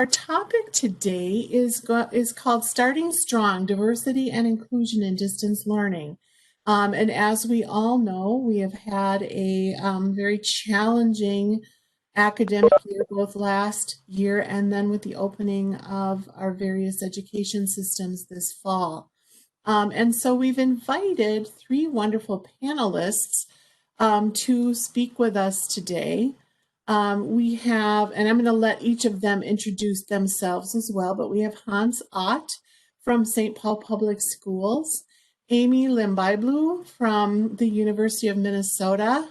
Our topic today is called Starting Strong, Diversity and Inclusion in Distance Learning. And as we all know, we have had a very challenging academic year, both last year and then with the opening of our various education systems this fall. And so we've invited three wonderful panelists to speak with us today. We have, and I'm going to let each of them introduce themselves as well, but we have Hans Ott from St. Paul Public Schools, Amy Limbaiblu from the University of Minnesota,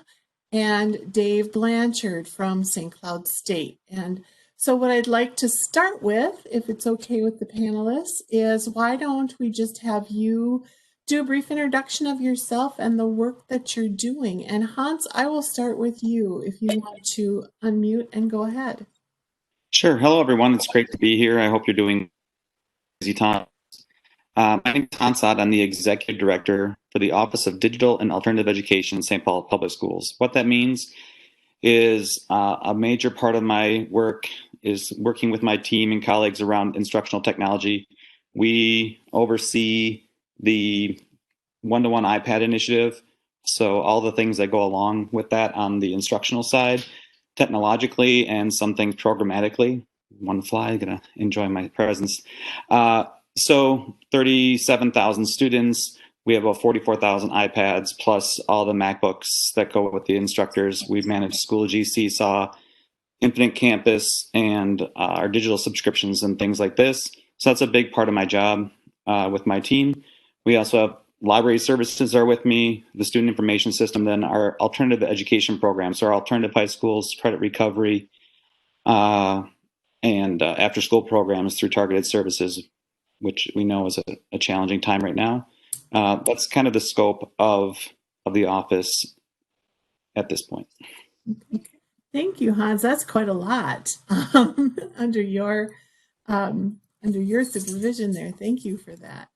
and Dave Blanchard from St. Cloud State. And so what I'd like to start with, if it's okay with the panelists, is why don't we just have you do a brief introduction of yourself and the work that you're doing. And Hans, I will start with you if you want to unmute and go ahead. Sure. Hello, everyone. It's great to be here. I hope you're doing busy time. My name is Hans Ott. I'm the Executive Director for the Office of Digital and Alternative Education in St. Paul Public Schools. What that means is a major part of my work is working with my team and colleagues around instructional technology. We oversee the one-to-one iPad initiative, so all the things that go along with that on the instructional side, technologically, and some things programmatically. One fly, gonna enjoy my presence. So 37,000 students. We have about 44,000 iPads, plus all the MacBooks that go with the instructors. We've managed Schoology, Seesaw, Infinite Campus, and our digital subscriptions and things like this. So that's a big part of my job with my team. We also have library services are with me, the student information system, then our alternative education programs, so our alternative high schools, credit recovery, and after school programs through targeted services, which we know is a challenging time right now. That's kind of the scope of the office at this point. Thank you, Hans. That's quite a lot under your supervision there. Thank you for that.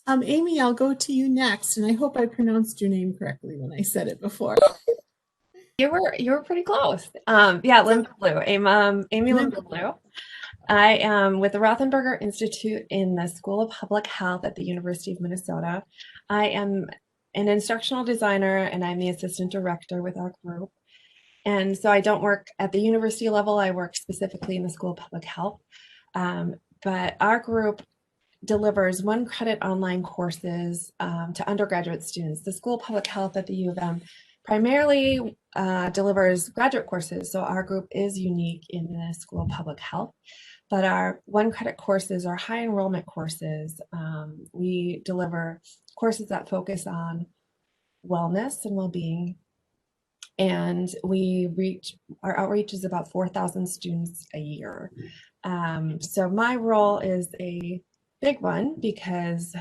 Amy, I'll go to you next, and I hope I pronounced your name correctly when I said it before. You were pretty close. Yeah, Limbaiblu. Amy Limbaiblu. I am with the Rothenberger Institute in the School of Public Health at the University of Minnesota. I am an instructional designer, and I'm the assistant director with our group. And so I don't work at the university level. I work specifically in the School of Public Health. But our group delivers one credit online courses to undergraduate students. The School of Public Health at the U of M primarily delivers graduate courses. So our group is unique in the School of Public Health. But our one credit courses are high enrollment courses. We deliver courses that focus on wellness and well-being. And our outreach is about 4,000 students a year. So my role is a big one because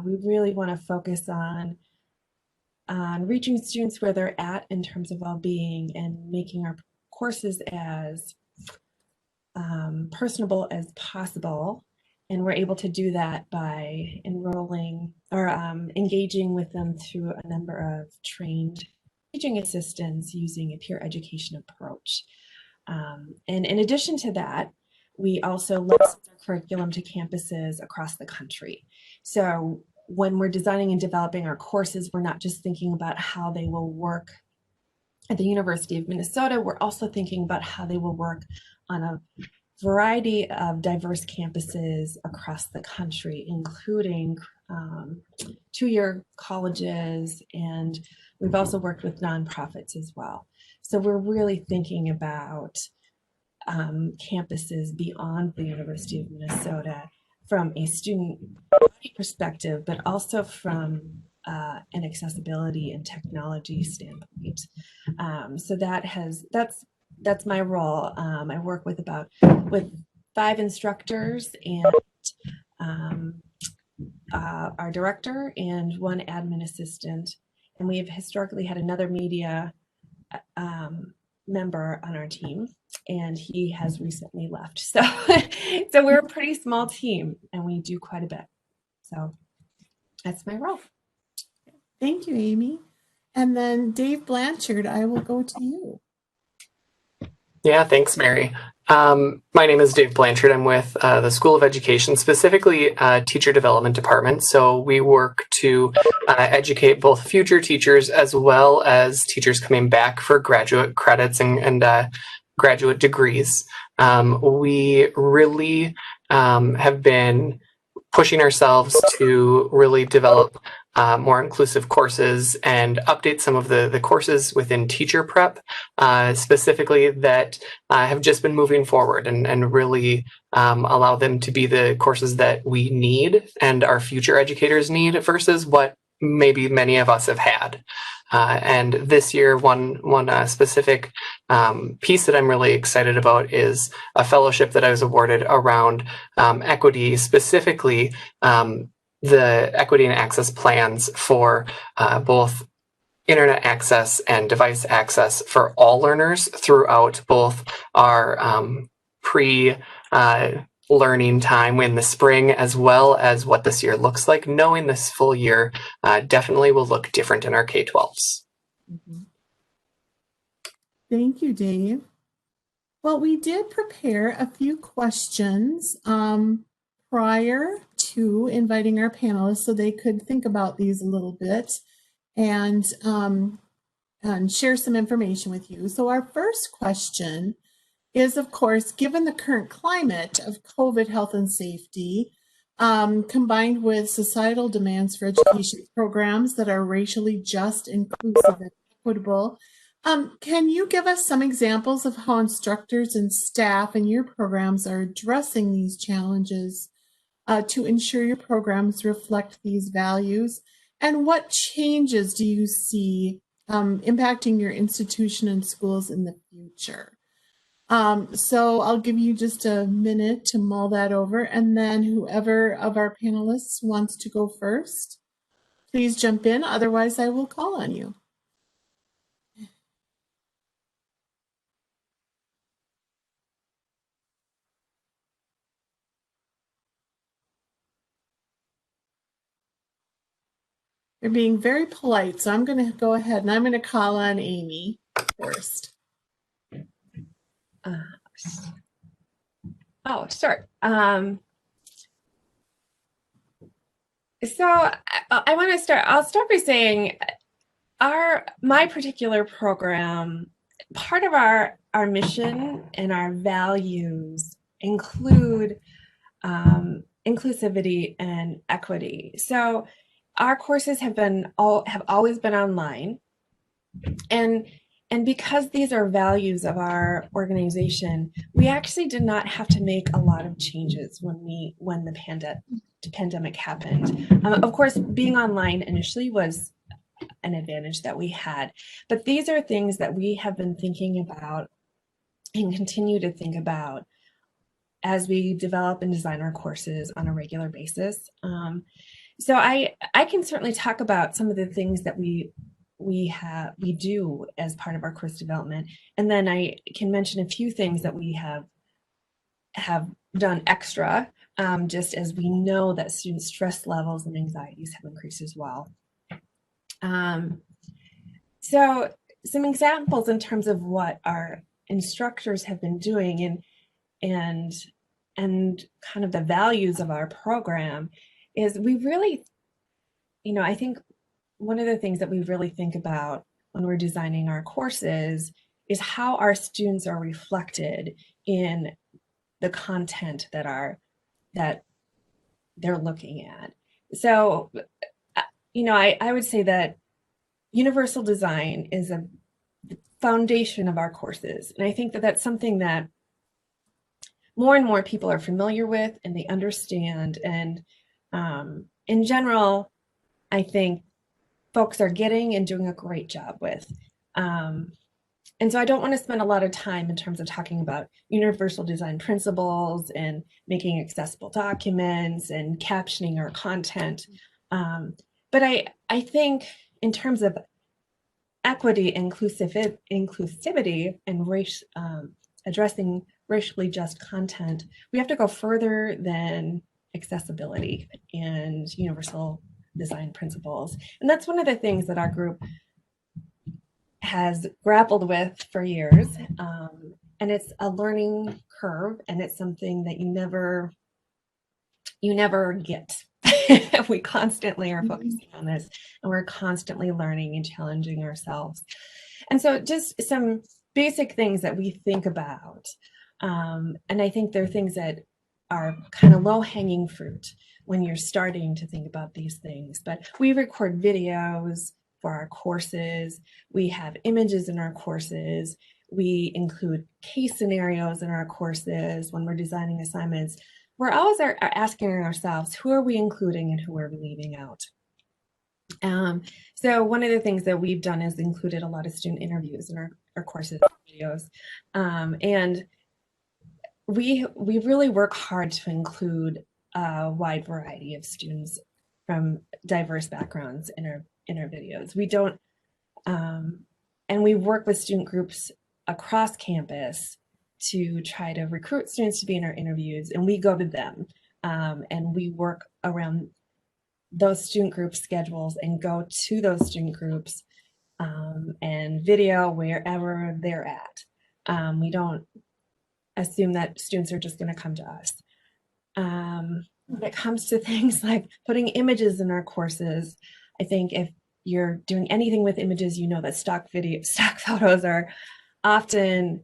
we really want to focus on reaching students where they're at in terms of well-being and making our courses as personable as possible. And we're able to do that by enrolling or engaging with them through a number of trained teaching assistants using a peer education approach. And in addition to that, we also license our curriculum to campuses across the country. So when we're designing and developing our courses, we're not just thinking about how they will work at the University of Minnesota, we're also thinking about how they will work on a variety of diverse campuses across the country, including two-year colleges, and we've also worked with nonprofits as well. So we're really thinking about campuses beyond the University of Minnesota from a student perspective, but also from an accessibility and technology standpoint. So that's my role. I work with 5 instructors and our director and 1 admin assistant. And we have historically had another media member on our team, and he has recently left. So we're a pretty small team, and we do quite a bit. So that's my role. Thank you, Amy. And then Dave Blanchard, I will go to you. Yeah, thanks, Mary. My name is Dave Blanchard. I'm with the School of Education, specifically Teacher Development Department. So we work to educate both future teachers as well as teachers coming back for graduate credits and graduate degrees. We really have been pushing ourselves to really develop more inclusive courses and update some of the courses within teacher prep, specifically that have just been moving forward and really allow them to be the courses that we need and our future educators need versus what maybe many of us have had. And this year, one specific piece that I'm really excited about is a fellowship that I was awarded around equity, specifically the equity and access plans for both internet access and device access for all learners throughout both our pre-learning time in the spring, as well as what this year looks like, knowing this full year definitely will look different in our K-12s. Thank you, Dave. Well, we did prepare a few questions prior to inviting our panelists so they could think about these a little bit and share some information with you. So our first question is, of course, given the current climate of COVID health and safety, combined with societal demands for education programs that are racially just, inclusive, and equitable, can you give us some examples of how instructors and staff in your programs are addressing these challenges to ensure your programs reflect these values? And what changes do you see impacting your institution and schools in the future? So I'll give you just a minute to mull that over, and then whoever of our panelists wants to go first, please jump in. Otherwise, I will call on you. You're being very polite, so I'm going to go ahead and I'm going to call on Amy first. Oh, sure. So I want to start. I'll start by saying my particular program, part of our mission and our values include inclusivity and equity. So our courses have always been online, and because these are values of our organization, we actually did not have to make a lot of changes when the pandemic happened. Of course, being online initially was an advantage that we had, but these are things that we have been thinking about and continue to think about as we develop and design our courses on a regular basis. So I can certainly talk about some of the things that we do as part of our course development, and then I can mention a few things that we have done extra, just as we know that student stress levels and anxieties have increased as well. So some examples in terms of what our instructors have been doing and kind of the values of our program is we really, I think one of the things that we really think about when we're designing our courses is how our students are reflected in the content that they're looking at. So, I would say that universal design is a foundation of our courses. And I think that that's something that more and more people are familiar with and they understand. And in general, I think folks are getting and doing a great job with. And so I don't want to spend a lot of time in terms of talking about universal design principles and making accessible documents and captioning our content. But I think in terms of equity, inclusivity, and race, addressing racially just content, we have to go further than accessibility and universal design principles. And that's one of the things that our group has grappled with for years. it's a learning curve, and it's something that you never get. We constantly are focusing on this, and we're constantly learning and challenging ourselves. And so just some basic things that we think about. And I think they're things that are kind of low-hanging fruit when you're starting to think about these things. But we record videos for our courses. We have images in our courses. We include case scenarios in our courses when we're designing assignments. We're always asking ourselves, who are we including and who are we leaving out? So one of the things that we've done is included a lot of student interviews in our courses videos. And we really work hard to include a wide variety of students from diverse backgrounds in our videos. We don't, and we work with student groups across campus to try to recruit students to be in our interviews, and we go to them, and we work around those student group schedules and go to those student groups and video wherever they're at. We don't assume that students are just going to come to us. When it comes to things like putting images in our courses, I think if you're doing anything with images, you know that stock photos are often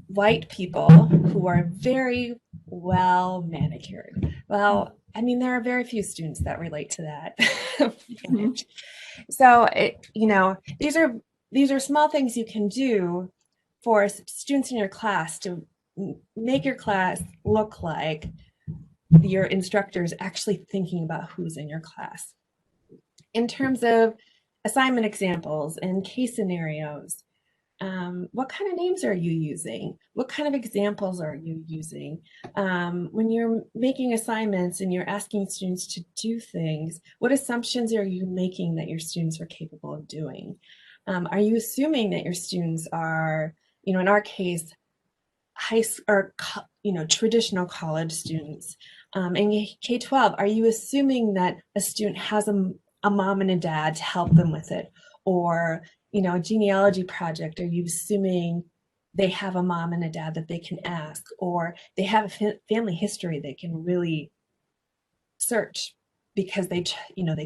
white people who are very well manicured. Well, I mean, there are very few students that relate to that image. So, these are small things you can do for students in your class to make your class look like your instructor is actually thinking about who's in your class. In terms of assignment examples and case scenarios, what kind of names are you using? What kind of examples are you using? When you're making assignments and you're asking students to do things, what assumptions are you making that your students are capable of doing? Are you assuming that your students are, in our case, traditional college students? In K-12, are you assuming that a student has a mom and a dad to help them with it? Or a genealogy project, are you assuming they have a mom and a dad that they can ask, or they have a family history they can really search because they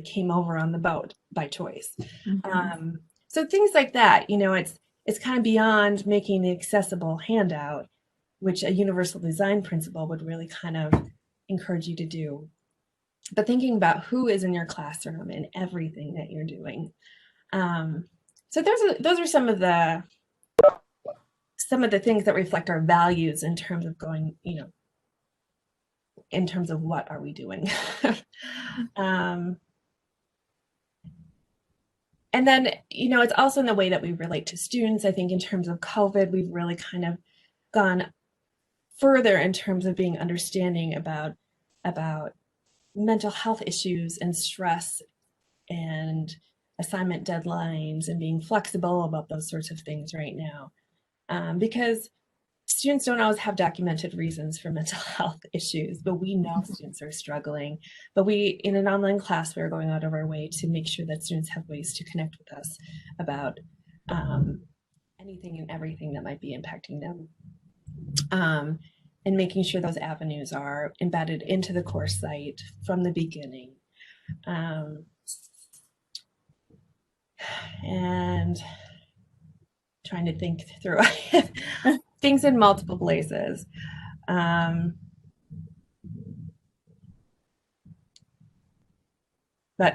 came over on the boat by choice? So things like that, it's kind of beyond making the accessible handout, which a universal design principle would really kind of encourage you to do. But thinking about who is in your classroom and everything that you're doing. So those are some of the things that reflect our values in terms of going, in terms of what are we doing. And then, it's also in the way that we relate to students. I think in terms of COVID, we've really kind of gone further in terms of being understanding about mental health issues and stress and assignment deadlines and being flexible about those sorts of things right now. Because students don't always have documented reasons for mental health issues, but we know students are struggling. But in an online class, we're going out of our way to make sure that students have ways to connect with us about anything and everything that might be impacting them. And making sure those avenues are embedded into the course site from the beginning. And trying to think through things in multiple places. But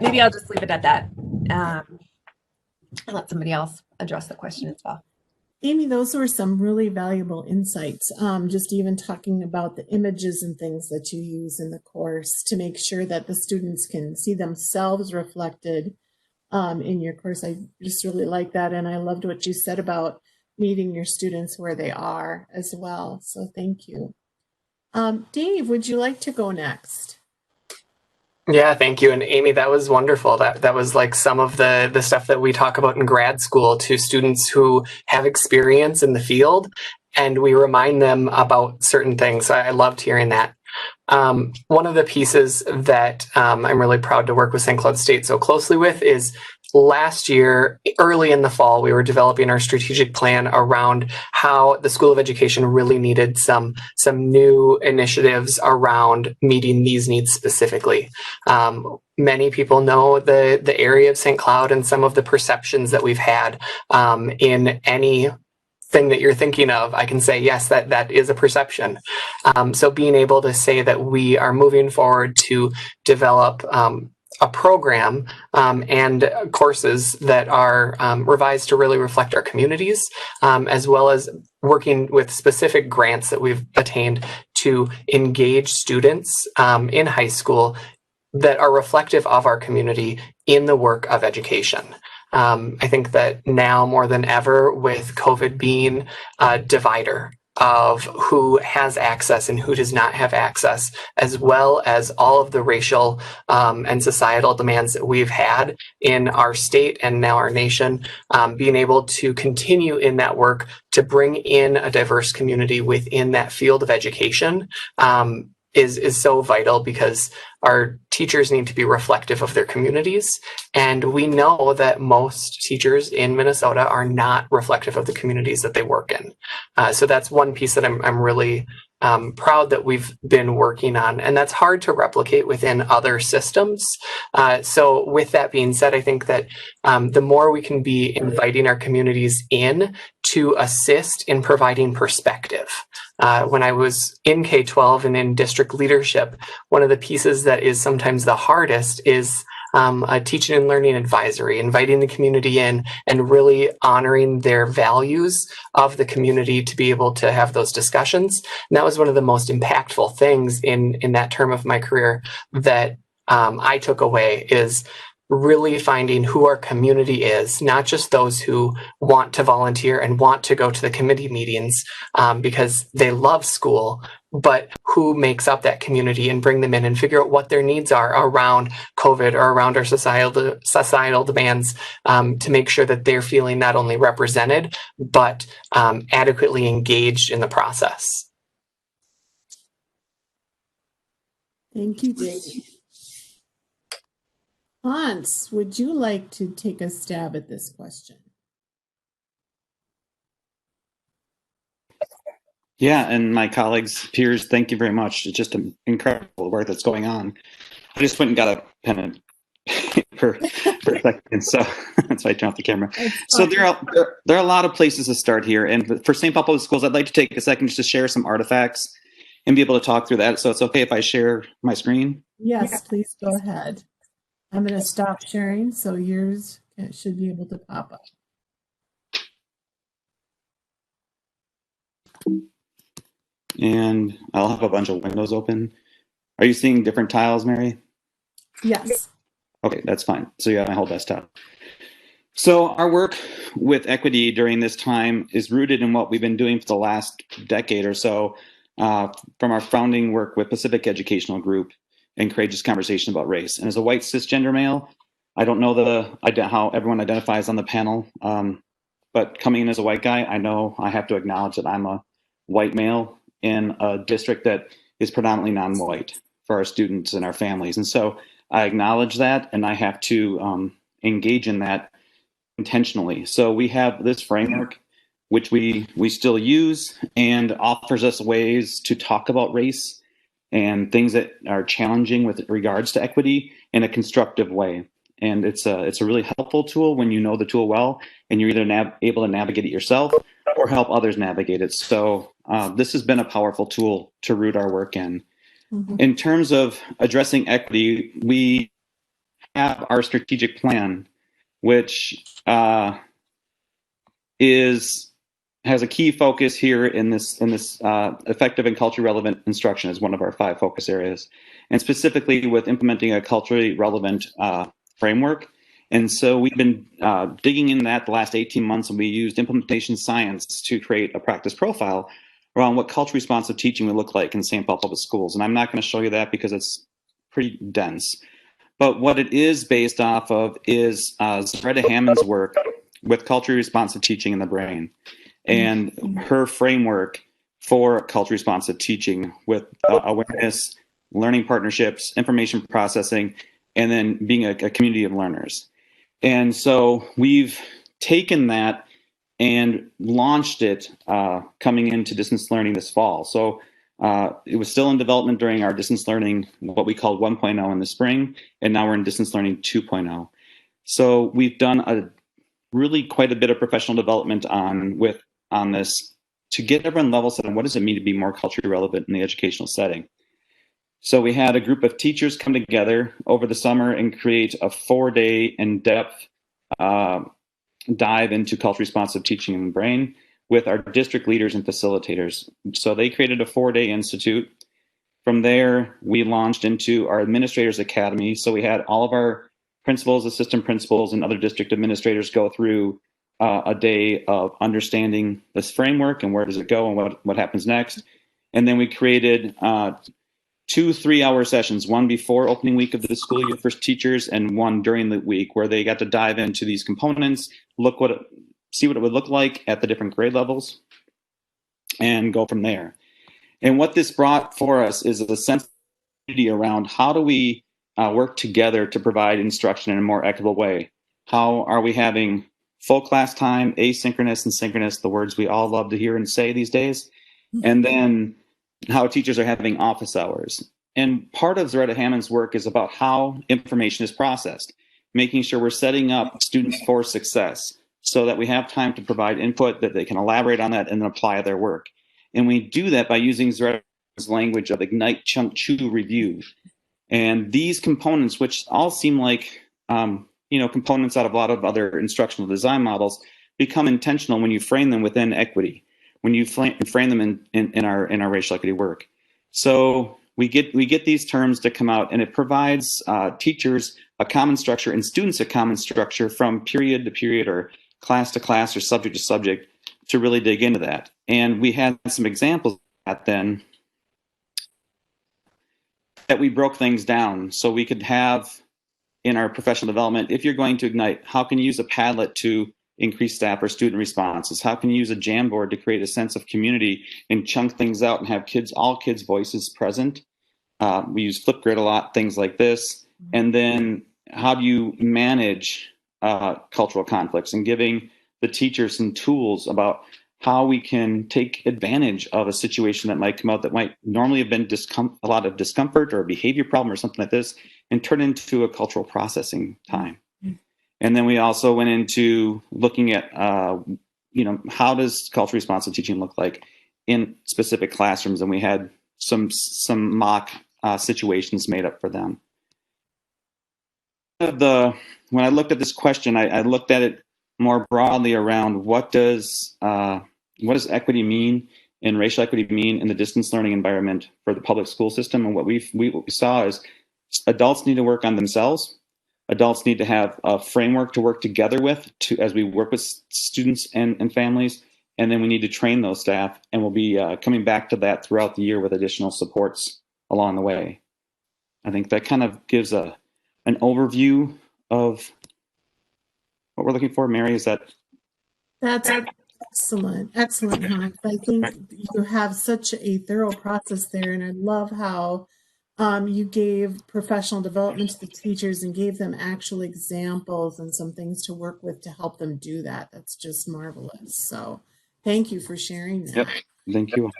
maybe I'll just leave it at that and let somebody else address the question as well. Amy, those were some really valuable insights. Just even talking about the images and things that you use in the course to make sure that the students can see themselves reflected in your course. I just really like that. And I loved what you said about meeting your students where they are as well. So thank you. Dave, would you like to go next? Yeah, thank you. And Amy, that was wonderful. That was like some of the stuff that we talk about in grad school to students who have experience in the field, and we remind them about certain things. So I loved hearing that. One of the pieces that I'm really proud to work with St. Cloud State so closely with is last year, early in the fall, we were developing our strategic plan around how the School of Education really needed some new initiatives around meeting these needs specifically. Many people know the area of St. Cloud and some of the perceptions that we've had in any thing that you're thinking of. I can say, yes, that is a perception. So being able to say that we are moving forward to develop a program and courses that are revised to really reflect our communities, as well as working with specific grants that we've attained to engage students in high school that are reflective of our community in the work of education. I think that now more than ever, with COVID being a divider of who has access and who does not have access, as well as all of the racial and societal demands that we've had in our state and now our nation, being able to continue in that work to bring in a diverse community within that field of education is so vital, because our teachers need to be reflective of their communities. And we know that most teachers in Minnesota are not reflective of the communities that they work in. So that's one piece that I'm really proud that we've been working on, and that's hard to replicate within other systems. So with that being said, I think that the more we can be inviting our communities in to assist in providing perspective. When I was in K-12 and in district leadership, one of the pieces that is sometimes the hardest is a teaching and learning advisory, inviting the community in and really honoring their values of the community to be able to have those discussions. And that was one of the most impactful things in that term of my career that I took away, is really finding who our community is, not just those who want to volunteer and want to go to the committee meetings because they love school, but who makes up that community, and bring them in and figure out what their needs are around COVID or around our societal demands, to make sure that they're feeling not only represented, but adequately engaged in the process. Thank you, Dave. Hans, would you like to take a stab at this question? Yeah, and my colleagues, peers, thank you very much. It's just an incredible work that's going on. I just went and got a pen and for a second, so that's why I turned off the camera. So there are a lot of places to start here, and for St. Paul Public Schools, I'd like to take a second just to share some artifacts and be able to talk through that. So it's okay if I share my screen? Yes, please go ahead. I'm going to stop sharing, so yours should be able to pop up. And I'll have a bunch of windows open. Are you seeing different tiles, Mary? Yes. Okay, that's fine. So you have my whole desktop. So our work with equity during this time is rooted in what we've been doing for the last decade or so, from our founding work with Pacific Educational Group and Courageous Conversation About Race. And as a white cisgender male, I don't know how everyone identifies on the panel, but coming in as a white guy, I know I have to acknowledge that I'm a white male in a district that is predominantly non-white for our students and our families. And so I acknowledge that, and I have to engage in that intentionally. So we have this framework, which we still use, and offers us ways to talk about race and things that are challenging with regards to equity in a constructive way. And it's a really helpful tool when you know the tool well, and you're either able to navigate it yourself or help others navigate it. So this has been a powerful tool to root our work in. Mm-hmm. In terms of addressing equity, we have our strategic plan, which has a key focus here in this effective and culturally relevant instruction as one of our 5 focus areas, and specifically with implementing a culturally relevant framework. And so we've been digging in that the last 18 months, and we used implementation science to create a practice profile around what culturally responsive teaching would look like in St. Paul Public Schools. And I'm not going to show you that because it's pretty dense. But what it is based off of is Zaretta Hammond's work with culturally responsive teaching in the brain, and her framework for culturally responsive teaching with awareness, learning partnerships, information processing, and then being a community of learners. And so we've taken that and launched it coming into distance learning this fall. So it was still in development during our distance learning, what we call 1.0 in the spring, and now we're in distance learning 2.0. So we've done really quite a bit of professional development on this to get everyone level set on what does it mean to be more culturally relevant in the educational setting. So we had a group of teachers come together over the summer and create a 4-day in-depth dive into culturally responsive teaching in the brain with our district leaders and facilitators. So they created a 4-day institute. From there, we launched into our administrators academy. So we had all of our principals, assistant principals, and other district administrators go through a day of understanding this framework and where does it go and what happens next. And then we created 2 3-hour sessions, one before opening week of the school year for teachers and one during the week, where they got to dive into these components, see what it would look like at the different grade levels, and go from there. And what this brought for us is a sense of unity around how do we work together to provide instruction in a more equitable way. How are we having full class time, asynchronous and synchronous, the words we all love to hear and say these days, and then how teachers are having office hours. And part of Zaretta Hammond's work is about how information is processed, making sure we're setting up students for success so that we have time to provide input, that they can elaborate on that and then apply their work. And we do that by using Zaretta's language of ignite, chunk, chew, review. And these components, which all seem like components out of a lot of other instructional design models, become intentional when you frame them within equity, when you frame them in our racial equity work. So we get these terms to come out, and it provides teachers a common structure and students a common structure from period to period or class to class or subject to subject to really dig into that. And we had some examples of that then that we broke things down so we could have in our professional development, if you're going to Ignite, how can you use a Padlet to increase staff or student responses? How can you use a Jamboard to create a sense of community and chunk things out and have all kids' voices present? We use Flipgrid a lot, things like this. And then how do you manage cultural conflicts, and giving the teachers some tools about how we can take advantage of a situation that might come out that might normally have been a lot of discomfort or a behavior problem or something like this, and turn it into a cultural processing time. And then we also went into looking at, how does culturally responsive teaching look like in specific classrooms? And we had some mock situations made up for them. When I looked at this question, I looked at it more broadly around what does equity mean and racial equity mean in the distance learning environment for the public school system. And what we saw is adults need to work on themselves. Adults need to have a framework to work together with as we work with students and families. And then we need to train those staff, and we'll be coming back to that throughout the year with additional supports along the way. I think that kind of gives an overview of what we're looking for. Mary, is that? That's excellent, Hans. I think you have such a thorough process there, and I love how you gave professional development to the teachers and gave them actual examples and some things to work with to help them do that. That's just marvelous. So thank you for sharing that. Yep. Thank you.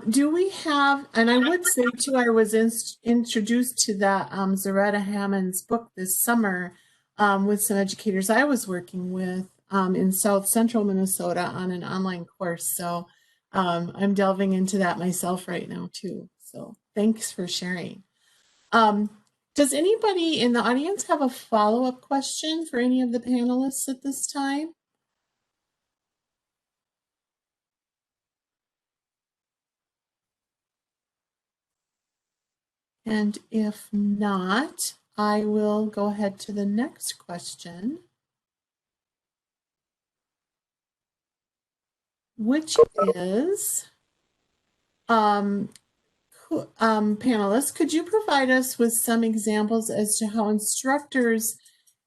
Do we have, and I would say too, I was introduced to that Zaretta Hammond's book this summer with some educators I was working with in South Central Minnesota on an online course. So I'm delving into that myself right now too. So thanks for sharing. Does anybody in the audience have a follow-up question for any of the panelists at this time? And if not, I will go ahead to the next question, which is, panelists, could you provide us with some examples as to how instructors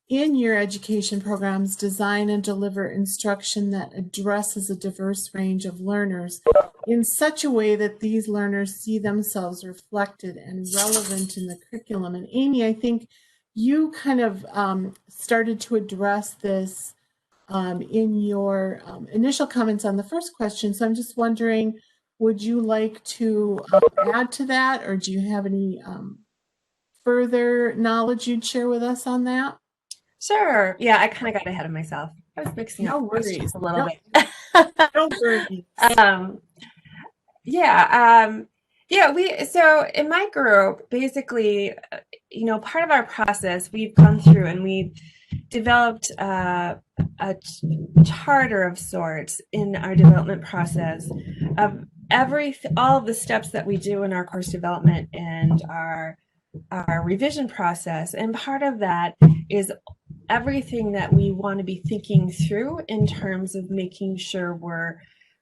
in your education programs design and deliver instruction that addresses a diverse range of learners in such a way that these learners see themselves reflected and relevant in the curriculum? And Amy, I think you kind of started to address this in your initial comments on the first question. So I'm just wondering, would you like to add to that, or do you have any further knowledge you'd share with us on that? Sure. Yeah, I kind of got ahead of myself. I was mixing up questions a little bit. No worries. So in my group, basically, part of our process, we've gone through and we've developed a charter of sorts in our development process of all of the steps that we do in our course development and our revision process. And part of that is everything that we want to be thinking through in terms of making sure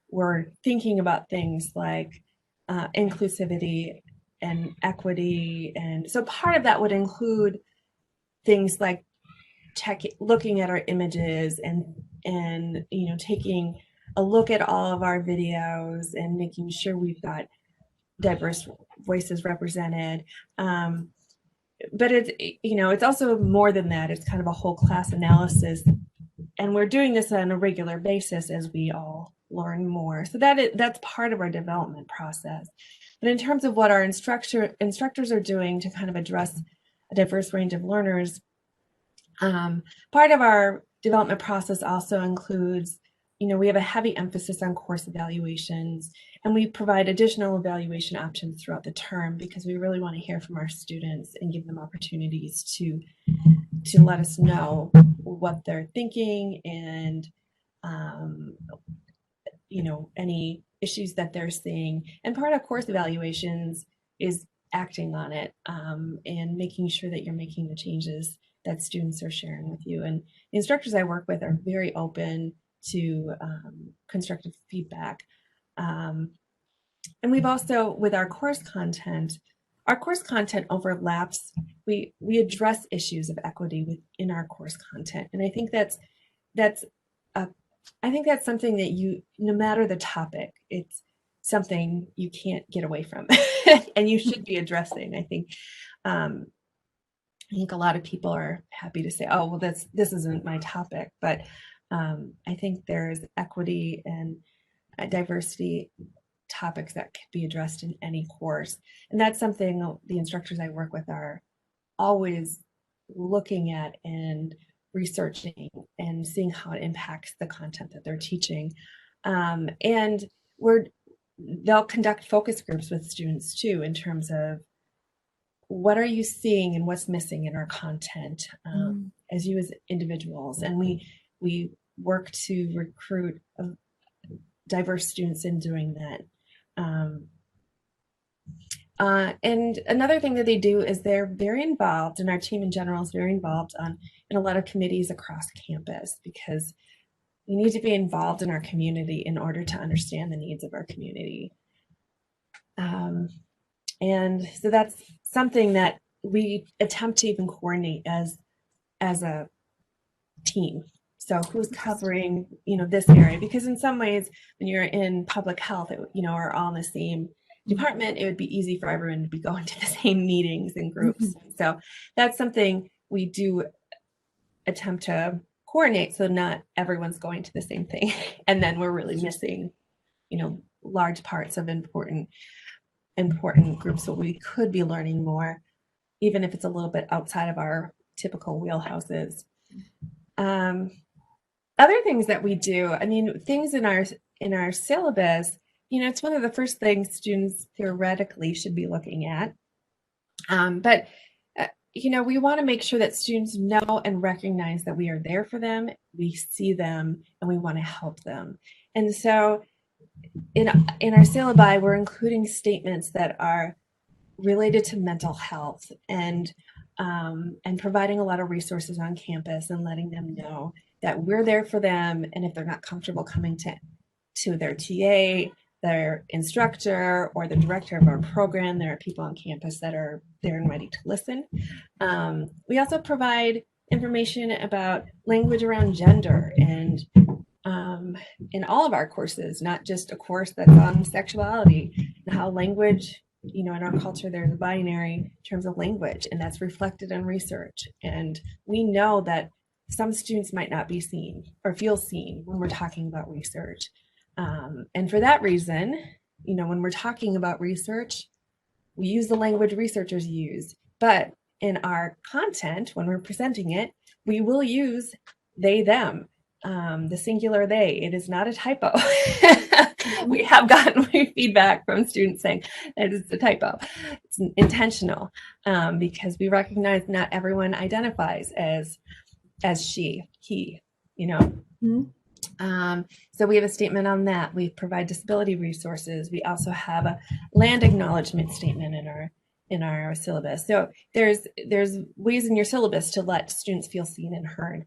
we're thinking about things like inclusivity and equity. And so part of that would include things like looking at our images and taking a look at all of our videos and making sure we've got diverse voices represented. But it's also more than that. It's kind of a whole class analysis, and we're doing this on a regular basis as we all learn more. So that's part of our development process. But in terms of what our instructors are doing to kind of address a diverse range of learners, part of our development process also includes, we have a heavy emphasis on course evaluations, and we provide additional evaluation options throughout the term because we really want to hear from our students and give them opportunities to let us know what they're thinking and any issues that they're seeing. And part of course evaluations is acting on it and making sure that you're making the changes that students are sharing with you. And the instructors I work with are very open to constructive feedback. And we've also, with our course content overlaps. We address issues of equity within our course content, and I think that's something that no matter the topic, it's something you can't get away from, and you should be addressing. I think a lot of people are happy to say, "Oh, well, this isn't my topic," but I think there's equity and diversity topics that could be addressed in any course. And that's something the instructors I work with are always looking at and researching and seeing how it impacts the content that they're teaching. And they'll conduct focus groups with students too, in terms of what are you seeing and what's missing in our content as you as individuals. And we work to recruit diverse students in doing that. And another thing that they do is they're very involved, and our team in general is very involved in a lot of committees across campus, because we need to be involved in our community in order to understand the needs of our community. And so that's something that we attempt to even coordinate as a team. So who's covering, this area? Because in some ways, when you're in public health, are all in the same department, it would be easy for everyone to be going to the same meetings and groups. So that's something we do attempt to coordinate, so not everyone's going to the same thing. And then we're really missing, large parts of important groups that we could be learning more, even if it's a little bit outside of our typical wheelhouses. Other things that we do, things in our syllabus, it's one of the first things students theoretically should be looking at. But we want to make sure that students know and recognize that we are there for them, we see them, and we want to help them. And so in our syllabi, we're including statements that are related to mental health and providing a lot of resources on campus and letting them know that we're there for them. And if they're not comfortable coming to their TA, their instructor, or the director of our program, there are people on campus that are there and ready to listen. We also provide information about language around gender and in all of our courses, not just a course that's on sexuality and how language, in our culture, there's a binary in terms of language, and that's reflected in research. And we know that some students might not be seen or feel seen when we're talking about research. And for that reason, when we're talking about research, we use the language researchers use, but in our content, when we're presenting it, we will use they, them, the singular they. It is not a typo. We have gotten feedback from students saying that it's a typo. It's intentional because we recognize not everyone identifies as she, he, So we have a statement on that. We provide disability resources. We also have a land acknowledgement statement in our syllabus. So there's ways in your syllabus to let students feel seen and heard.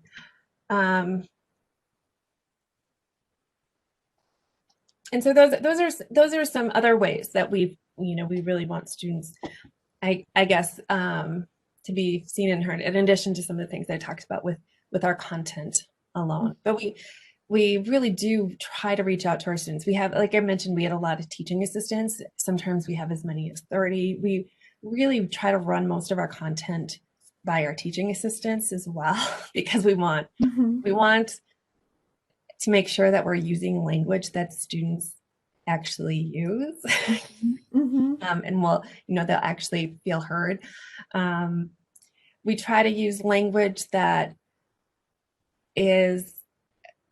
And so those are some other ways that we really want students, I guess, to be seen and heard, in addition to some of the things I talked about with our content alone. But we really do try to reach out to our students. We have, like I mentioned, we had a lot of teaching assistants. Sometimes we have as many as 30. We really try to run most of our content by our teaching assistants as well, because we want to make sure that we're using language that students actually use and they'll actually feel heard. We try to use language that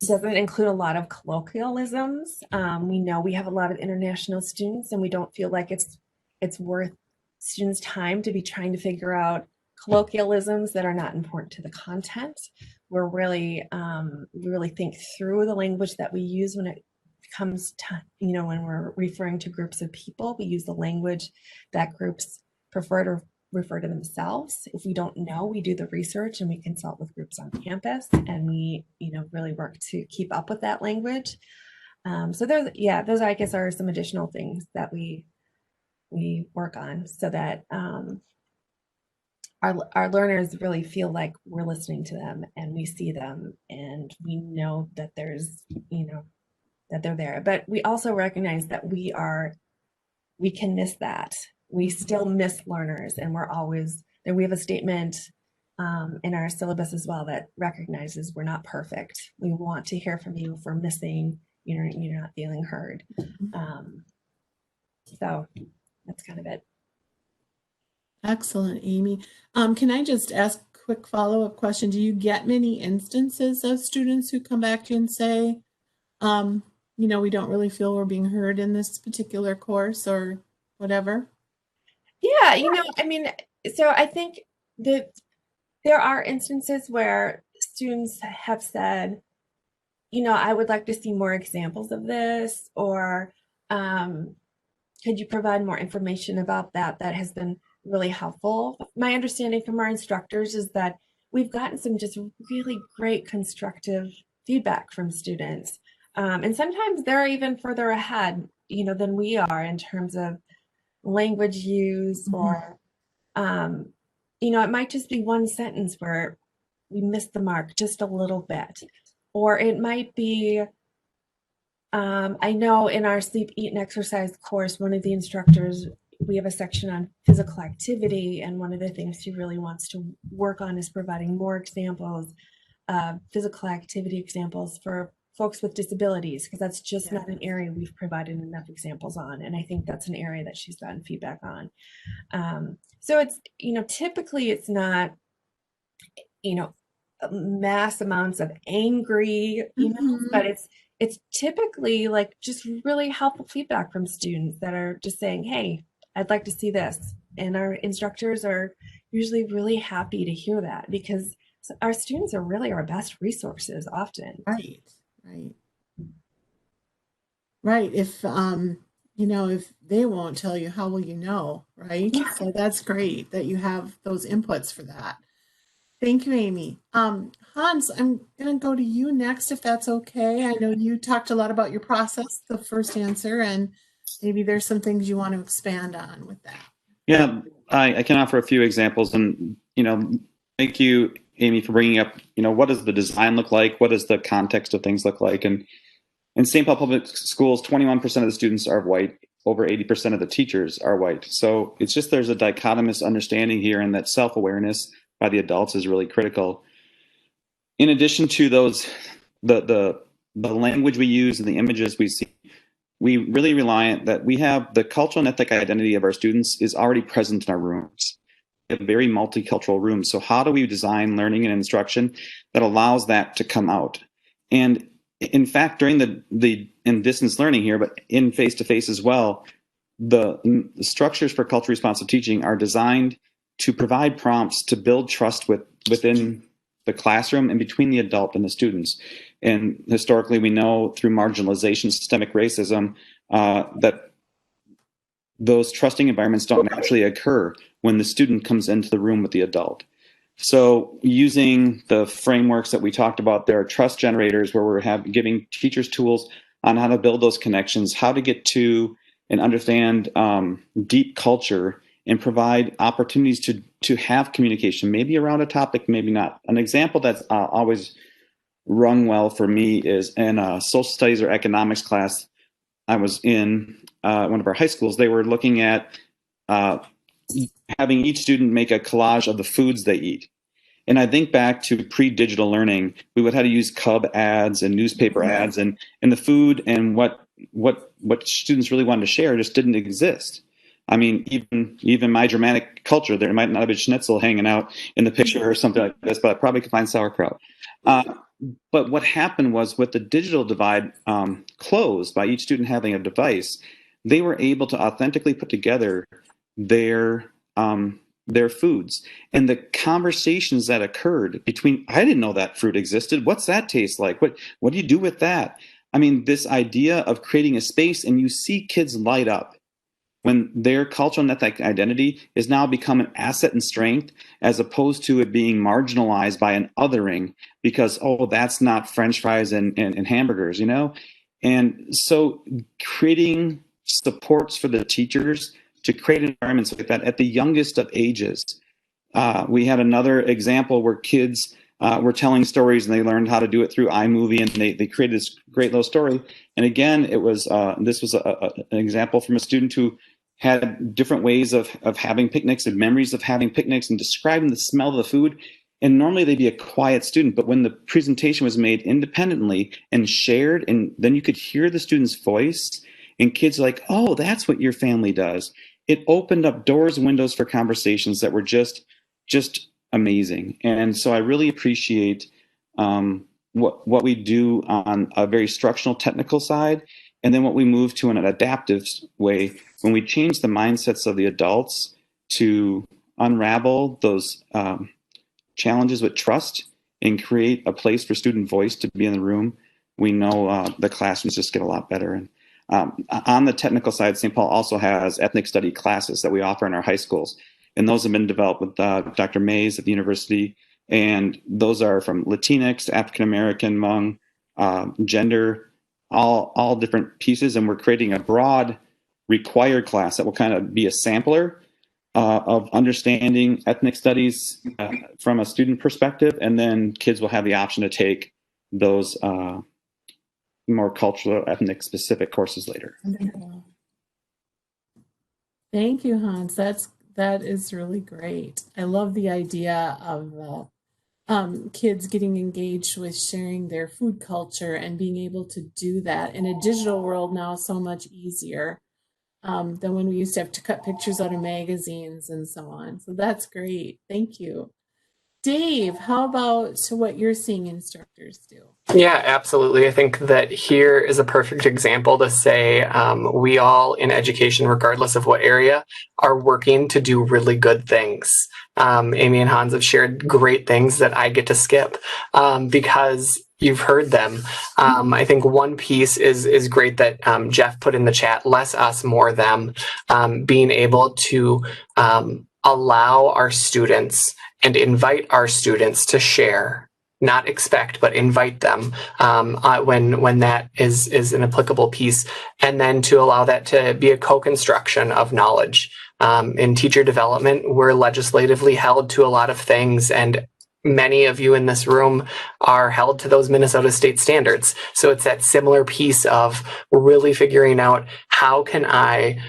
doesn't include a lot of colloquialisms. We know we have a lot of international students, and we don't feel like it's worth students' time to be trying to figure out colloquialisms that are not important to the content. We really think through the language that we use when it comes to, when we're referring to groups of people. We use the language that groups prefer to refer to themselves. If we don't know, we do the research and we consult with groups on campus, and we, really work to keep up with that language. So those I guess are some additional things that we work on, so that our learners really feel like we're listening to them and we see them and we know that there's, that they're there. But we also recognize that we can miss that. We still miss learners, and we have a statement in our syllabus as well that recognizes we're not perfect. We want to hear from you if we're missing, you're not feeling heard. So that's kind of it. Excellent, Amy. Can I just ask a quick follow-up question? Do you get many instances of students who come back to you and say, we don't really feel we're being heard in this particular course or whatever? Yeah, so I think that there are instances where students have said, I would like to see more examples of this, or could you provide more information about that? That has been really helpful. My understanding from our instructors is that we've gotten some just really great constructive feedback from students. And sometimes they're even further ahead, than we are in terms of language use, or, it might just be one sentence where we missed the mark just a little bit. Or it might be, I know in our sleep, eat, and exercise course, one of the instructors, we have a section on physical activity, and one of the things she really wants to work on is providing more examples, physical activity examples for folks with disabilities, because that's just not an area we've provided enough examples on. And I think that's an area that she's gotten feedback on. So it's, typically it's not, mass amounts of angry emails, but it's typically like just really helpful feedback from students that are just saying, hey, I'd like to see this. And our instructors are usually really happy to hear that, because our students are really our best resources often. Right. If, if they won't tell you, how will you know? Right. So that's great that you have those inputs for that. Thank you, Amy. Hans, I'm going to go to you next, if that's okay. I know you talked a lot about your process, the first answer, and maybe there's some things you want to expand on with that. Yeah, I can offer a few examples, and thank you, Amy, for bringing up, what does the design look like? What does the context of things look like? And in St. Paul Public Schools, 21% of the students are white. Over 80% of the teachers are white. So it's just there's a dichotomous understanding here, and that self-awareness by the adults is really critical. In addition to those, the language we use and the images we see, we really rely on that we have the cultural and ethnic identity of our students is already present in our rooms. We have very multicultural rooms. So how do we design learning and instruction that allows that to come out? And in fact, during the in distance learning here, but in face-to-face as well, the structures for culturally responsive teaching are designed to provide prompts to build trust within the classroom and between the adult and the students. And historically, we know through marginalization, systemic racism, that those trusting environments don't naturally occur when the student comes into the room with the adult. So using the frameworks that we talked about, there are trust generators where we're giving teachers tools on how to build those connections, how to get to and understand deep culture and provide opportunities to have communication, maybe around a topic, maybe not. An example that's always rung well for me is in a social studies or economics class I was in one of our high schools. They were looking at having each student make a collage of the foods they eat. And I think back to pre-digital learning, we would have to use Cub ads and newspaper ads, and the food and what students really wanted to share just didn't exist. I mean, even my Germanic culture, there might not have been schnitzel hanging out in the picture or something like this, but I probably could find sauerkraut. But what happened was, with the digital divide closed by each student having a device, they were able to authentically put together their foods, and the conversations that occurred between, I didn't know that fruit existed. What's that taste like? What do you do with that? I mean, this idea of creating a space, and you see kids light up when their cultural and ethnic identity is now become an asset and strength, as opposed to it being marginalized by an othering because, oh, that's not French fries and hamburgers, And so creating supports for the teachers to create environments like that at the youngest of ages. We had another example where kids were telling stories, and they learned how to do it through iMovie, and they created this great little story. And again, it was this was an example from a student who had different ways of having picnics and memories of having picnics and describing the smell of the food. And normally they'd be a quiet student, but when the presentation was made independently and shared, and then you could hear the student's voice, and kids are like, oh, that's what your family does. It opened up doors and windows for conversations that were just amazing. And so I really appreciate what we do on a very structural, technical side, and then what we move to in an adaptive way when we change the mindsets of the adults to unravel those challenges with trust and create a place for student voice to be in the room. We know the classrooms just get a lot better. And on the technical side, St. Paul also has ethnic study classes that we offer in our high schools. And those have been developed with Dr. Mays at the university. And those are from Latinx, African-American, Hmong, gender, all different pieces. And we're creating a broad required class that will kind of be a sampler of understanding ethnic studies from a student perspective. And then kids will have the option to take those more cultural, ethnic specific courses later. Thank you, Hans. That is really great. I love the idea of kids getting engaged with sharing their food culture and being able to do that in a digital world now so much easier than when we used to have to cut pictures out of magazines and so on. So that's great. Thank you. Dave, how about what you're seeing instructors do? Yeah, absolutely. I think that here is a perfect example to say we all in education, regardless of what area, are working to do really good things. Amy and Hans have shared great things that I get to skip because you've heard them. I think one piece is great that Jeff put in the chat, less us, more them, being able to allow our students and invite our students to share, not expect, but invite them when that is an applicable piece, and then to allow that to be a co-construction of knowledge. In teacher development, we're legislatively held to a lot of things, and many of you in this room are held to those Minnesota state standards. So it's that similar piece of really figuring out how can I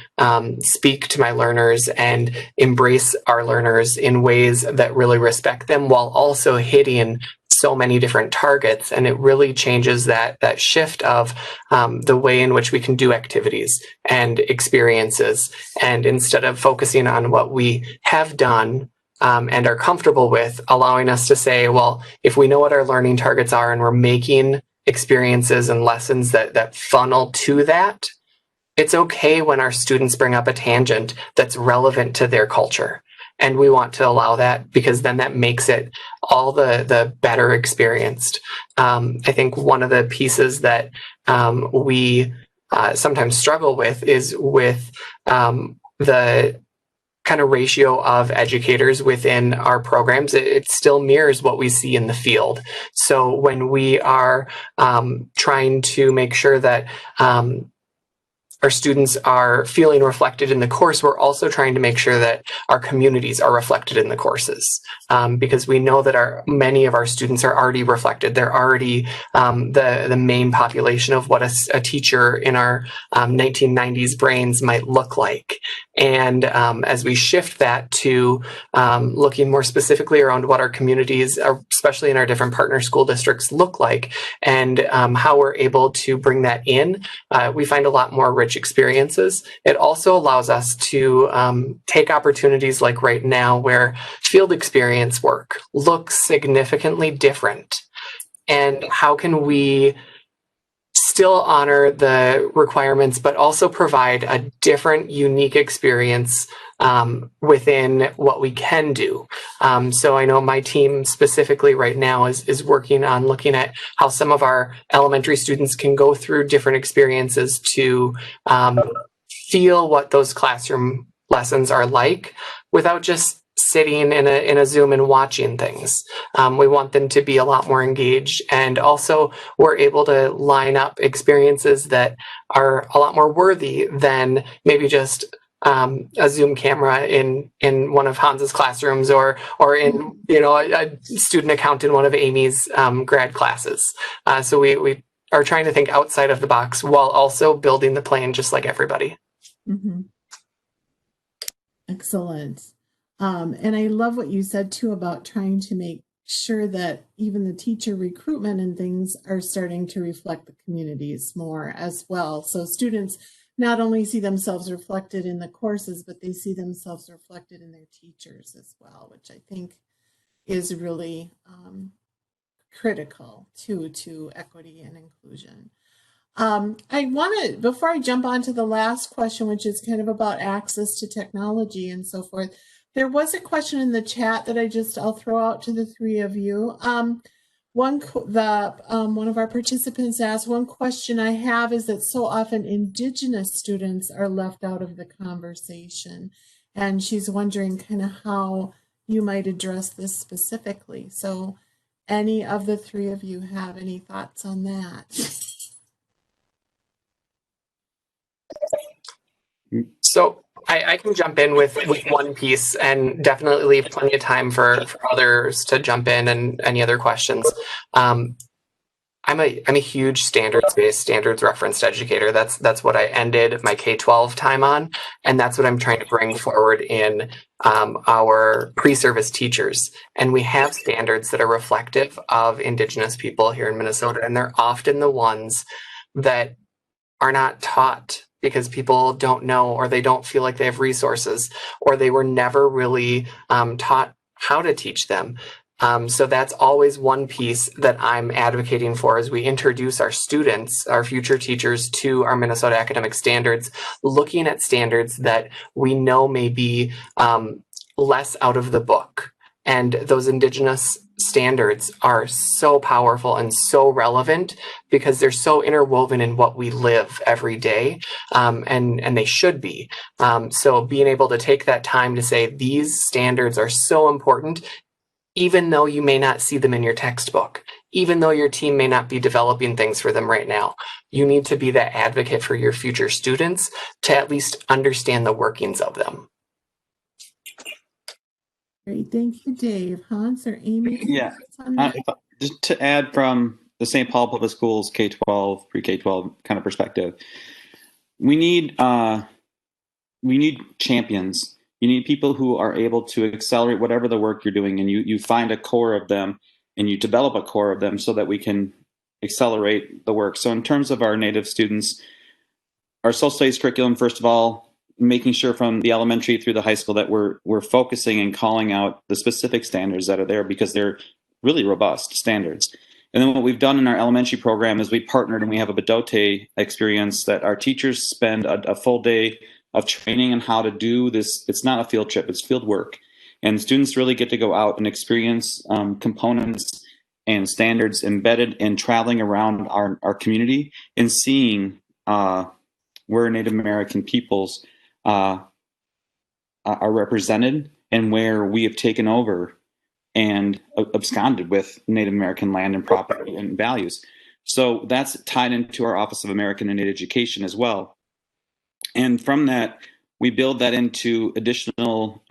speak to my learners and embrace our learners in ways that really respect them while also hitting so many different targets. And it really changes that shift of the way in which we can do activities and experiences. And instead of focusing on what we have done and are comfortable with, allowing us to say, well, if we know what our learning targets are and we're making experiences and lessons that funnel to that, it's okay when our students bring up a tangent that's relevant to their culture. And we want to allow that because then that makes it all the better experienced. I think one of the pieces that we sometimes struggle with is with the kind of ratio of educators within our programs. It still mirrors what we see in the field. So when we are trying to make sure that our students are feeling reflected in the course, we're also trying to make sure that our communities are reflected in the courses, because we know that many of our students are already reflected. They're already the main population of what a teacher in our 1990s brains might look like. And as we shift that to looking more specifically around what our communities, especially in our different partner school districts, look like, and how we're able to bring that in, we find a lot more rich experiences. It also allows us to take opportunities like right now where field experience work looks significantly different. And how can we still honor the requirements, but also provide a different, unique experience within what we can do. So I know my team specifically right now is working on looking at how some of our elementary students can go through different experiences to feel what those classroom lessons are like without just sitting in a Zoom and watching things. We want them to be a lot more engaged, and also we're able to line up experiences that are a lot more worthy than maybe just a Zoom camera in one of Hans's classrooms or in a student account in one of Amy's grad classes. So we are trying to think outside of the box while also building the plane just like everybody. Mm-hmm. Excellent. And I love what you said too about trying to make sure that even the teacher recruitment and things are starting to reflect the communities more as well. So students not only see themselves reflected in the courses, but they see themselves reflected in their teachers as well, which I think is really critical to equity and inclusion. I want to, before I jump on to the last question, which is kind of about access to technology and so forth, there was a question in the chat that I'll throw out to the three of you. One of our participants asked, one question I have is that so often Indigenous students are left out of the conversation. And she's wondering kind of how you might address this specifically. So any of the three of you have any thoughts on that? So I can jump in with one piece and definitely leave plenty of time for others to jump in and any other questions. I'm a huge standards-based, standards referenced educator. That's what I ended my K-12 time on, and that's what I'm trying to bring forward in our pre-service teachers. And we have standards that are reflective of Indigenous people here in Minnesota, and they're often the ones that are not taught because people don't know, or they don't feel like they have resources, or they were never really taught how to teach them. So that's always one piece that I'm advocating for as we introduce our students, our future teachers, to our Minnesota academic standards, looking at standards that we know may be less out of the book. And those Indigenous standards are so powerful and so relevant because they're so interwoven in what we live every day, and they should be. So being able to take that time to say these standards are so important, even though you may not see them in your textbook, even though your team may not be developing things for them right now, you need to be that advocate for your future students to at least understand the workings of them. Great. Thank you, Dave. Hans or Amy? Yeah. On that? Just to add from the St. Paul Public Schools K-12, pre-K-12 kind of perspective, we need champions. You need people who are able to accelerate whatever the work you're doing, and you find a core of them and you develop a core of them so that we can accelerate the work. So in terms of our Native students, our social studies curriculum, first of all, making sure from the elementary through the high school that we're focusing and calling out the specific standards that are there because they're really robust standards. And then what we've done in our elementary program is we partnered and we have a Badote experience that our teachers spend a full day of training on how to do this. It's not a field trip, it's field work. And students really get to go out and experience components and standards embedded in traveling around our community and seeing where Native American peoples are represented and where we have taken over and absconded with Native American land and property and values. So that's tied into our Office of American Indian Education as well. And from that, we build that into additional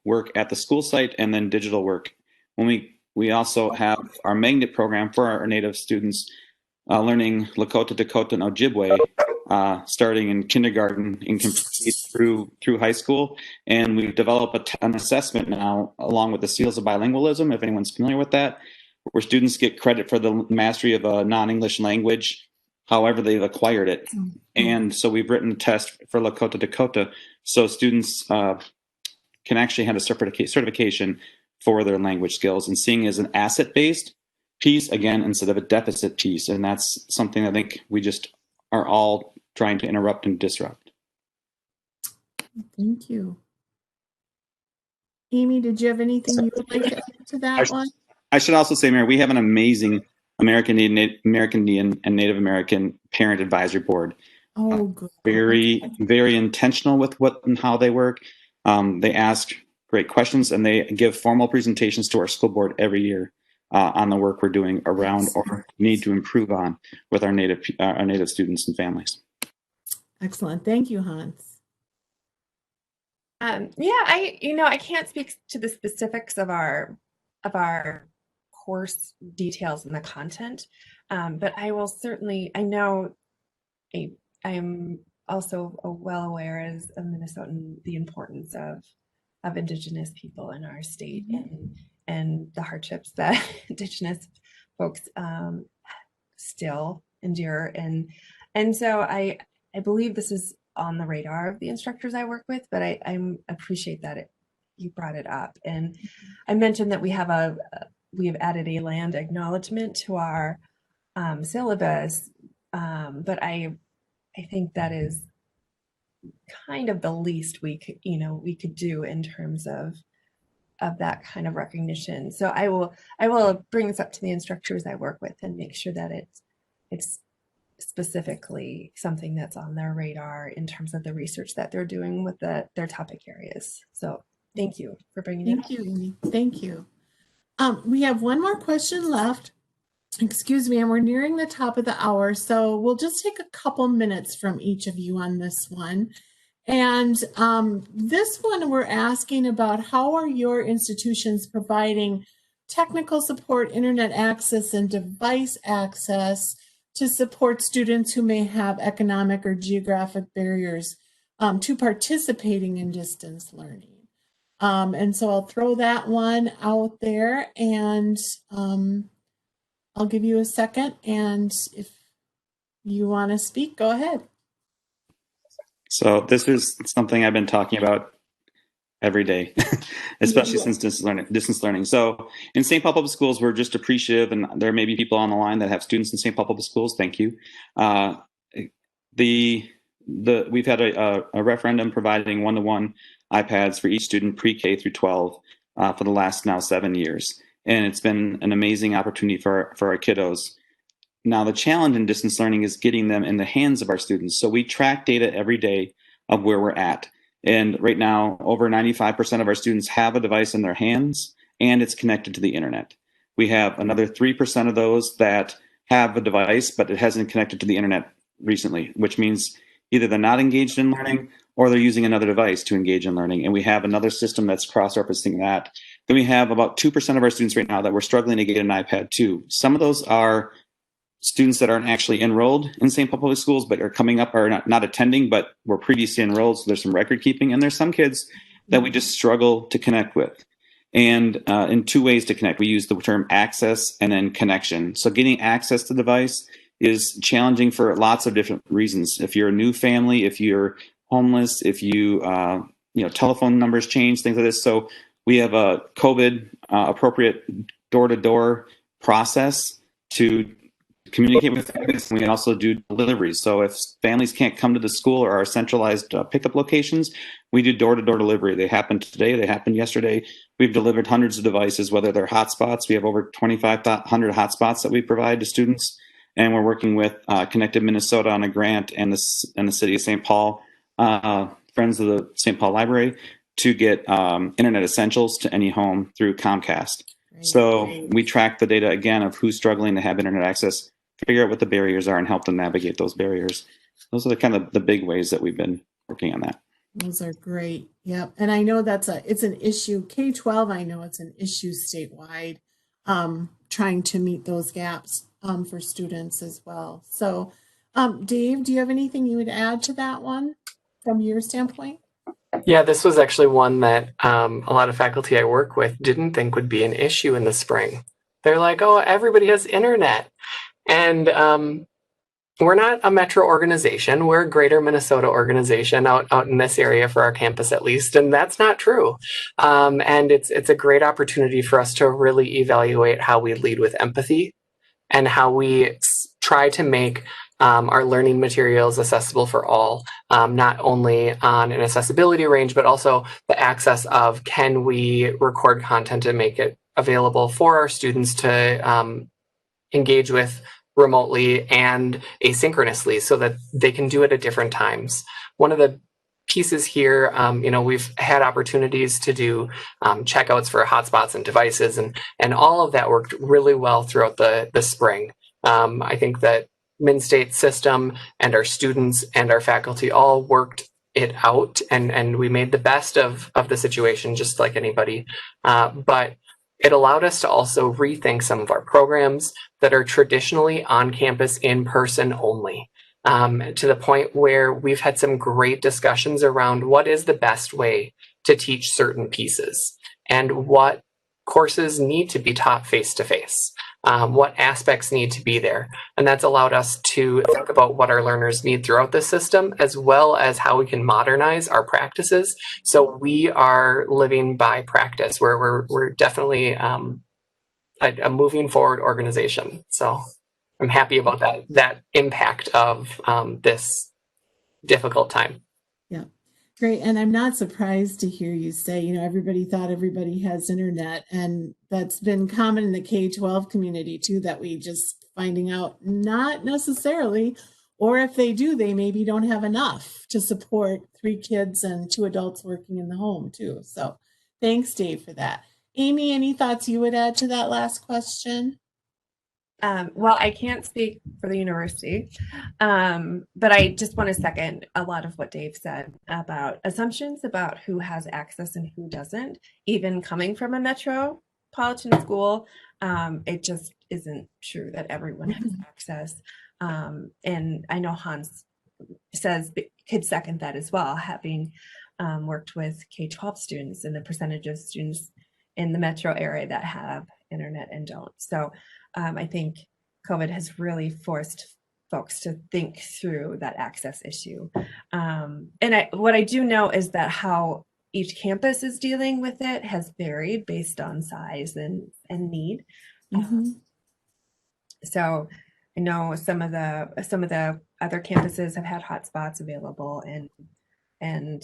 work at the school site and then digital work. When we also have our magnet program for our Native students learning Lakota, Dakota, and Ojibwe, starting in kindergarten and complete through high school. And we've developed an assessment now, along with the Seals of Bilingualism, if anyone's familiar with that, where students get credit for the mastery of a non-English language, however they've acquired it. Mm-hmm. And so we've written a test for Lakota, Dakota, so students can actually have a certification for their language skills and seeing as an asset-based piece, again, instead of a deficit piece. And that's something I think we just are all trying to interrupt and disrupt. Thank you. Amy, did you have anything you would like to add to that one? I should also say, Mary, we have an amazing American Indian and Native American Parent Advisory Board. Oh, good. Very, very intentional with what and how they work. They ask great questions and they give formal presentations to our school board every year on the work we're doing around or need to improve on with our Native students and families. Excellent. Thank you, Hans. I can't speak to the specifics of our course details and the content, but I will certainly. I know I am also well aware as a Minnesotan the importance of Indigenous people in our state and the hardships that Indigenous folks still endure, and so I believe this is on the radar of the instructors I work with, but I appreciate that you brought it up. And I mentioned that we have added a land acknowledgement to our syllabus, but I think that is kind of the least we could do in terms of that kind of recognition. So I will bring this up to the instructors I work with and make sure that it's specifically something that's on their radar in terms of the research that they're doing with their topic areas. So thank you for bringing it up. Thank you, Amy. Thank you. We have one more question left. Excuse me, and we're nearing the top of the hour, so we'll just take a couple minutes from each of you on this one. And this one we're asking about how are your institutions providing technical support, internet access, and device access to support students who may have economic or geographic barriers to participating in distance learning. And so I'll throw that one out there and I'll give you a second. And if you want to speak, go ahead. So this is something I've been talking about every day, especially since distance learning. So in St. Paul Public Schools, we're just appreciative, and there may be people on the line that have students in St. Paul Public Schools. Thank you. We've had a referendum providing one-to-one iPads for each student pre-K through 12 for the last now 7 years. And it's been an amazing opportunity for our kiddos. Now, the challenge in distance learning is getting them in the hands of our students. So we track data every day of where we're at. And right now, over 95% of our students have a device in their hands and it's connected to the internet. We have another 3% of those that have a device, but it hasn't connected to the internet recently, which means either they're not engaged in learning or they're using another device to engage in learning. And we have another system that's cross-referencing that Then we have about 2% of our students right now that we're struggling to get an iPad too. Some of those are students that aren't actually enrolled in St. Paul Public Schools, but are coming up or not attending, but were previously enrolled. So there's some record keeping. And there's some kids that we just struggle to connect with. And in two ways to connect, we use the term access and then connection. So getting access to the device is challenging for lots of different reasons. If you're a new family, if you're homeless, if you, telephone numbers change, things like this. So we have a COVID appropriate door-to-door process to communicate with families. We can also do deliveries. So if families can't come to the school or our centralized pickup locations, we do door-to-door delivery. They happened today. They happened yesterday. We've delivered hundreds of devices, whether they're hotspots. We have over 2,500 hotspots that we provide to students. And we're working with Connected Minnesota on a grant and the city of St. Paul, Friends of the St. Paul Library, to get internet essentials to any home through Comcast. So we track the data again of who's struggling to have internet access, figure out what the barriers are, and help them navigate those barriers. Those are the kind of the big ways that we've been working on that. Those are great. Yep. And I know it's an issue. K-12, I know it's an issue statewide, trying to meet those gaps for students as well. So, Dave, do you have anything you would add to that one from your standpoint? Yeah, this was actually one that a lot of faculty I work with didn't think would be an issue in the spring. They're like, oh, everybody has internet. And we're not a metro organization. We're a greater Minnesota organization out in this area for our campus, at least. And that's not true. And it's a great opportunity for us to really evaluate how we lead with empathy and how we try to make our learning materials accessible for all, not only on an accessibility range, but also the access of, can we record content and make it available for our students to engage with remotely and asynchronously so that they can do it at different times. One of the pieces here, we've had opportunities to do checkouts for hotspots and devices, and all of that worked really well throughout the spring. I think that MnState system and our students and our faculty all worked it out, and we made the best of the situation, just like anybody. But it allowed us to also rethink some of our programs that are traditionally on campus in person only, to the point where we've had some great discussions around what is the best way to teach certain pieces and what courses need to be taught face-to-face. What aspects need to be there. And that's allowed us to think about what our learners need throughout the system, as well as how we can modernize our practices. So we are living by practice, where we're definitely a moving forward organization. So I'm happy about that impact of this difficult time. Yeah. Great. And I'm not surprised to hear you say, everybody thought everybody has internet, and that's been common in the K-12 community too, that we just finding out not necessarily, or if they do, they maybe don't have enough to support 3 kids and 2 adults working in the home too. So thanks, Dave, for that. Amy, any thoughts you would add to that last question? Well, I can't speak for the university, but I just want to second a lot of what Dave said about assumptions about who has access and who doesn't. Even coming from a metropolitan school, it just isn't true that everyone has access. And I know Hans could second that as well, having worked with K-12 students and the percentage of students in the metro area that have internet and don't. So I think COVID has really forced folks to think through that access issue. And what I do know is that how each campus is dealing with it has varied based on size and need. So I know some of the other campuses have had hotspots available and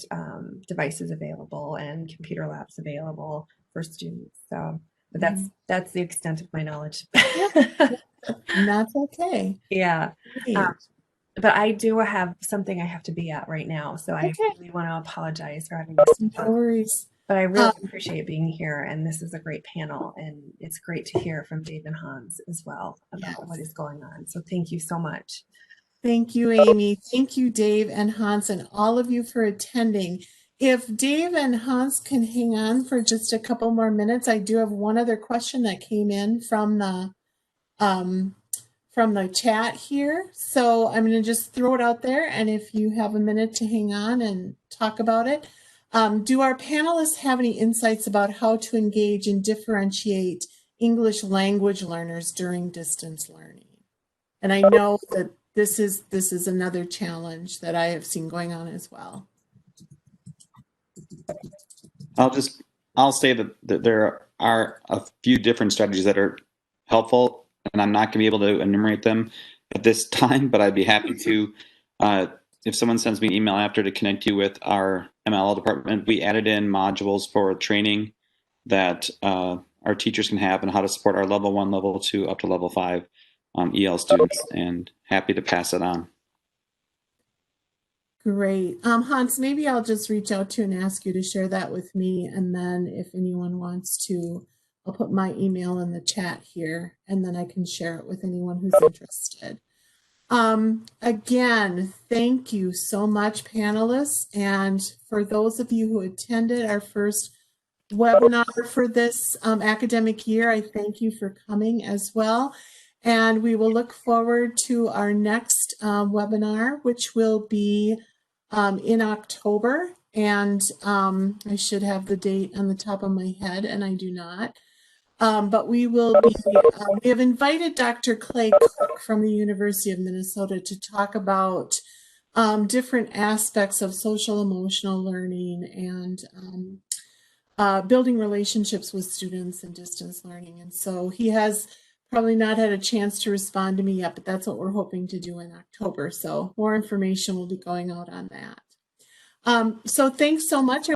devices available and computer labs available for students. So, but that's the extent of my knowledge. And that's okay. Yeah. But I do have something I have to be at right now. So I really want to apologize for having this. No worries. But I really appreciate being here. And this is a great panel. And it's great to hear from Dave and Hans as well about what is going on. So thank you so much. Thank you, Amy. Thank you, Dave and Hans, and all of you for attending. If Dave and Hans can hang on for just a couple more minutes, I do have one other question that came in from the chat here. So I'm going to just throw it out there, and if you have a minute to hang on and talk about it. Do our panelists have any insights about how to engage and differentiate English language learners during distance learning? And I know that this is another challenge that I have seen going on as well. I'll say that there are a few different strategies that are helpful, and I'm not going to be able to enumerate them at this time, but I'd be happy to, if someone sends me an email after, to connect you with our MLL department. We added in modules for training that our teachers can have and how to support our level 1, level 2, up to level 5 EL students, and happy to pass it on. Great. Hans, maybe I'll just reach out to you and ask you to share that with me. And then if anyone wants to, I'll put my email in the chat here, and then I can share it with anyone who's interested. Again, thank you so much, panelists. And for those of you who attended our first webinar for this academic year, I thank you for coming as well. And we will look forward to our next webinar, which will be in October. And I should have the date on the top of my head, and I do not. But we will be, we have invited Dr. Clay Cook from the University of Minnesota to talk about different aspects of social emotional learning and building relationships with students and distance learning. And so he has probably not had a chance to respond to me yet, but that's what we're hoping to do in October. So more information will be going out on that. So thanks so much.